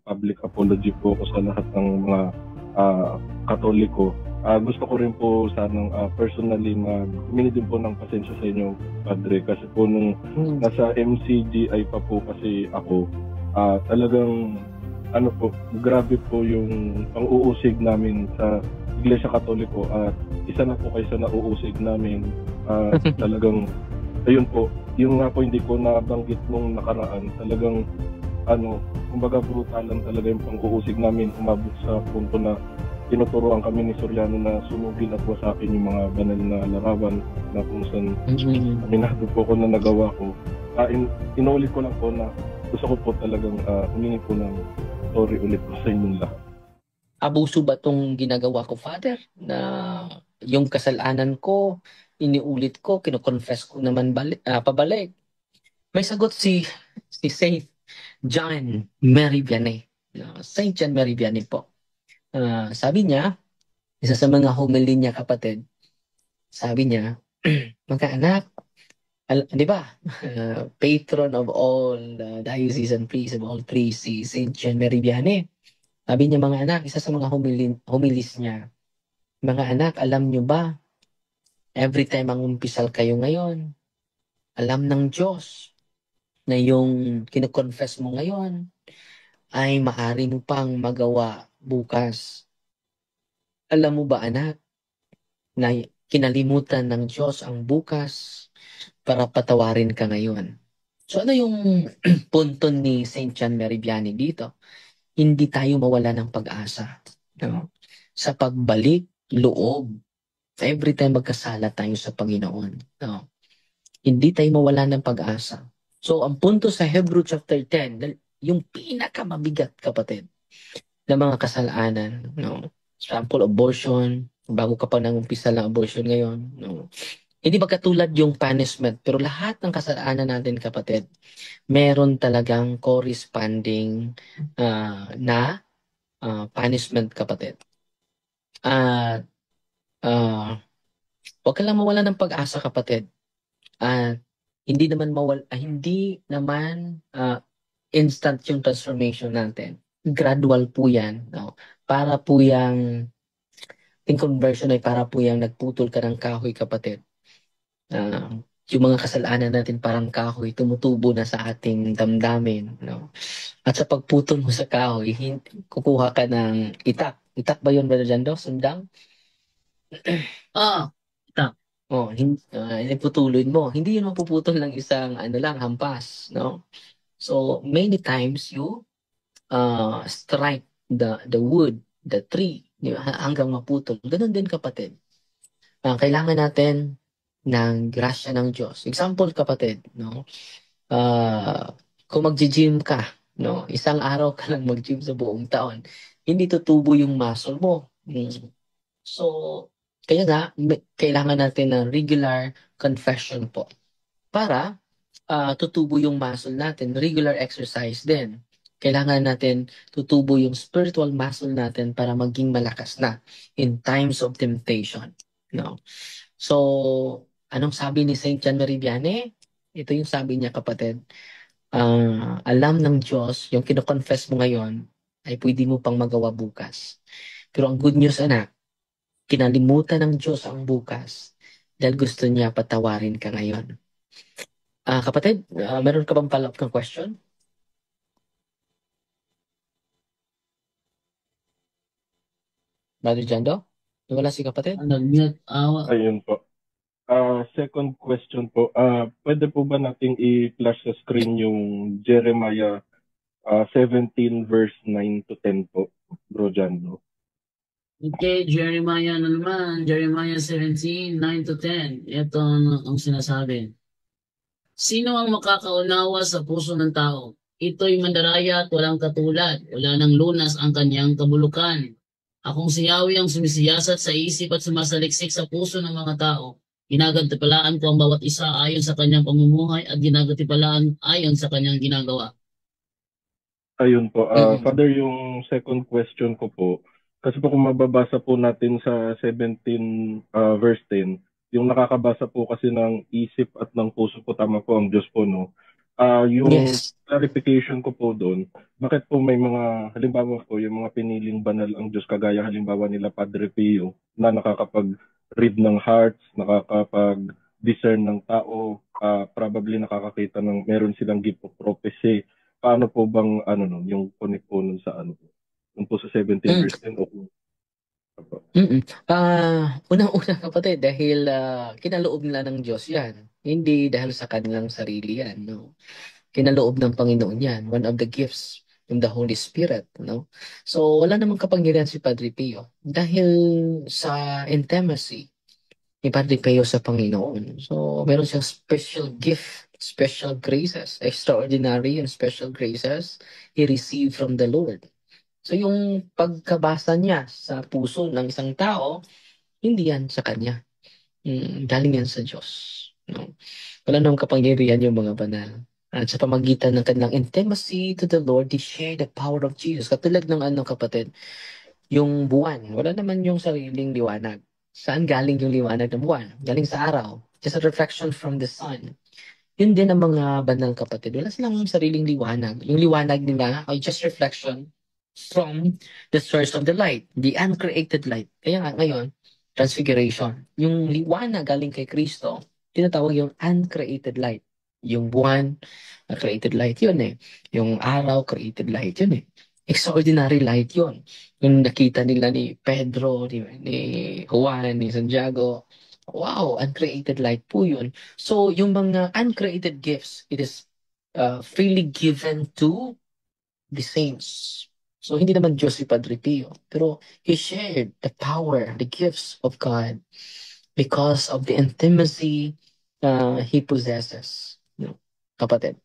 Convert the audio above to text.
public apology po ako sa lahat ng mga Katoliko. Gusto ko rin po sanang personally humingi din po ng pasensya sa inyo, Padre, kasi po nung nasa MCGI pa po kasi ako, talagang grabe po yung pang-uusig namin sa Iglesia Katoliko at isa na po kayo sa nauusig namin. Talagang ayun po, yung nga po hindi ko nabanggit nung nakaraan, talagang kumbaga brutalan talaga yung pang-uusig namin, umabot sa punto na tinuturuan kami ni Soriano na sunugin at wasakin yung mga banal na larawan na kung saan aminado po ko na nagawa ko. Inuulit ko lang po na gusto ko po talagang humingi po ng sorry ulit po sa inyong lahat. Abuso ba tong ginagawa ko, Father? Na yung kasalanan ko, iniulit ko, kino-confess ko naman pabalik. May sagot si Saint John Mary Vianney. Saint John Mary Vianney po. Sabi niya, isa sa mga homily niya, kapatid, sabi niya, mga anak, di ba? Patron of all diocesan priests of all three, si Saint John Mary Vianney. Sabi niya, mga anak, isa sa mga homilies niya, mga anak, alam niyo ba, every time ang umpisal kayo ngayon, alam ng Diyos na yung kino-confess mo ngayon ay maaari mo pang magawa bukas. Alam mo ba, anak, na kinalimutan ng Diyos ang bukas para patawarin ka ngayon? So ano yung punto ni St. John Mary Vianney dito? Hindi tayo mawala ng pag-asa. No? Sa pagbalik, loob, every time magkasala tayo sa Panginoon. No? Hindi tayo mawala ng pag-asa. So ang punto sa Hebrew chapter 10, yung pinakamabigat, kapatid, ng mga kasalanan. No? Example, abortion, bago ka pa nang-umpisa ng abortion ngayon. No? Hindi ba katulad yung punishment? Pero lahat ng kasalanan natin, kapatid, meron talagang corresponding na punishment, kapatid. At huwag ka lang mawala ng pag-asa, kapatid. At hindi naman instant yung transformation natin. Gradual po yan. No? Para po yung conversion ay para po yung nagputol ka ng kahoy, kapatid. Yung mga kasalanan natin parang kahoy, tumutubo na sa ating damdamin. No? At sa pagputol mo sa kahoy, kukuha ka ng itak. Itak ba yun, Brother Jando? Sundang? Itak. Putulin mo. Hindi yun mapuputol ng isang hampas. No? So, many times you strike the wood, the tree, hanggang maputol. Ganun din, kapatid. Kailangan natin ng grasya ng Diyos. Example, kapatid, no? Kung mag-gym ka, no? Isang araw ka lang mag-gym sa buong taon, hindi tutubo yung muscle mo. So, kaya nga, kailangan natin ng regular confession po. Para tutubo yung muscle natin, regular exercise din. Kailangan natin tutubo yung spiritual muscle natin para maging malakas na in times of temptation. No? So, anong sabi ni Saint John Mary Vianney? Ito yung sabi niya, kapatid. Alam ng Diyos, yung kino-confess mo ngayon, ay pwede mo pang magawa bukas. Pero ang good news, anak, kinalimutan ng Diyos ang bukas dahil gusto niya patawarin ka ngayon. Kapatid, meron ka bang follow-up ng question? Brother Jando? Wala si kapatid? Nag-mute. Ayun po. Second question po, pwede po ba nating i-flash sa screen yung Jeremiah 17 verse 9 to 10 po, Bro Jando? Okay, Jeremiah naman. Jeremiah 17, 9 to 10. Ito ang sinasabi. Sino ang makakaunawa sa puso ng tao? Ito'y mandaraya at walang katulad. Wala ng lunas ang kanyang kabulukan. Akong si Yahweh ang sumisiyasat sa isip at sumasaliksik sa puso ng mga tao. Ginagantipalaan ko ang bawat isa ayon sa kanyang pamumuhay at ginagantipalaan ayon sa kanyang ginagawa. Ayun po. Father, yung second question ko po, kasi po kung mababasa po natin sa 17 verse 10, yung nakakabasa po kasi ng isip at ng puso po, tama po ang Diyos po, no? Yung Yes. clarification ko po doon, bakit po may mga, halimbawa po, yung mga piniling banal ang Diyos, kagaya halimbawa nila Padre Pio, na nakakapag-read ng hearts, nakakapag-discern ng tao, probably nakakakita ng meron silang gift of prophecy. Paano po bang, yung connect po nun sa yung po sa 17 Mm. verse 10 o kung Unang-una kapatid, dahil kinaloob nila ng Diyos yan. Hindi dahil sa kanilang sarili yan, no? Kinaloob ng Panginoon yan. One of the gifts from the Holy Spirit, no? So, wala namang kapangyarihan si Padre Pio dahil sa intimacy ni Padre Pio sa Panginoon. So, meron siyang special gift, special graces, extraordinary and special graces he received from the Lord. So, yung pagkabasa niya sa puso ng isang tao, hindi yan sa kanya. Galing yan sa Diyos. No? Wala namang kapangyarihan yung mga banal. At sa pamagitan ng kanilang intimacy to the Lord, they share the power of Jesus. Katulad ng kapatid, yung buwan. Wala naman yung sariling liwanag. Saan galing yung liwanag ng buwan? Galing sa araw. Just a reflection from the sun. Yun din ang mga banal kapatid. Wala silang sariling liwanag. Yung liwanag nila ay just reflection from the source of the light, the uncreated light. Kaya nga ngayon, transfiguration. Yung liwanag galing kay Kristo, tinatawag yung uncreated light. Yung buwan, created light yun eh. Yung araw, created light yun eh. Extraordinary light yun. Yung nakita nila ni Pedro, ni Juan, ni Santiago, wow, uncreated light po yun. So, yung mga uncreated gifts, it is freely given to the saints. So, hindi naman Diyos si Padre Pio. Pero, he shared the power, the gifts of God because of the intimacy he possesses. No? Kapatid.